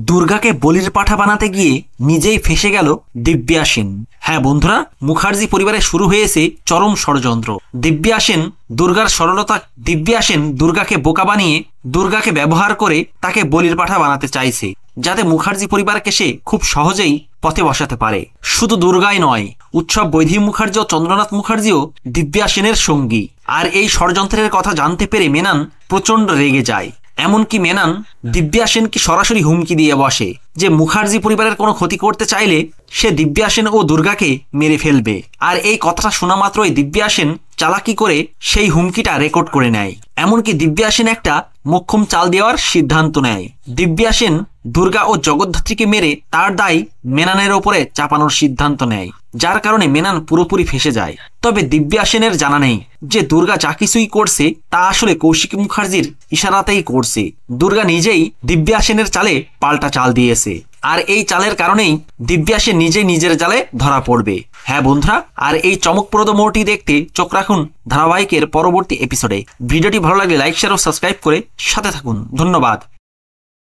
দুর্গাকে বলির পাঠা বানাতে গিয়ে নিজেই ফেসে গেল দিব্যা সেন। হ্যাঁ বন্ধুরা, মুখার্জি পরিবারে শুরু হয়েছে চরম ষড়যন্ত্র। দিব্যা সেন দুর্গাকে বোকা বানিয়ে দুর্গাকে ব্যবহার করে তাকে বলির পাঠা বানাতে চাইছে, যাতে মুখার্জি পরিবারকে সে খুব সহজেই পথে বসাতে পারে। শুধু দুর্গাই নয়, উৎসব বৈধি মুখার্জি ও চন্দ্রনাথ মুখার্জিও দিব্যা সেনের সঙ্গী। আর এই ষড়যন্ত্রের কথা জানতে পেরে মেনন প্রচন্ড রেগে যায়। এমনকি মেনন দিব্যা সেনকে সরাসরি হুমকি দিয়ে বসে যে মুখার্জি পরিবারের কোনো ক্ষতি করতে চাইলে সে দিব্যা সেন ও দুর্গাকে মেরে ফেলবে। আর এই কথাটা শোনা মাত্রই দিব্যা সেন চালাকি করে সেই হুমকিটা রেকর্ড করে নেয়। এমনকি দিব্যা সেন একটা মোক্ষম চাল দেওয়ার সিদ্ধান্ত নেয়। দিব্যা সেন দুর্গা ও জগদ্ধাত্রীকে মেরে তার দায় মেননের ওপরে চাপানোর সিদ্ধান্ত নেয়, যার কারণে মেনন পুরোপুরি ফেঁসে যায়। তবে দিব্যা সেনের জানা নেই যে দুর্গা যা কিছুই করছে তা আসলে কৌশিকী মুখার্জির ইশারাতেই করছে। দুর্গা নিজেই দিব্যা সেনের চালে পাল্টা চাল দিয়েছে, আর এই চালের কারণেই দিব্যা সেন নিজেই নিজের জালে ধরা পড়বে। হ্যাঁ বন্ধুরা, আর এই চমকপ্রদ মোড়টি দেখতে চোখ রাখুন ধারাবাহিকের পরবর্তী এপিসোডে। ভিডিওটি ভালো লাগলে লাইক, শেয়ার ও সাবস্ক্রাইব করে সাথে থাকুন। ধন্যবাদ।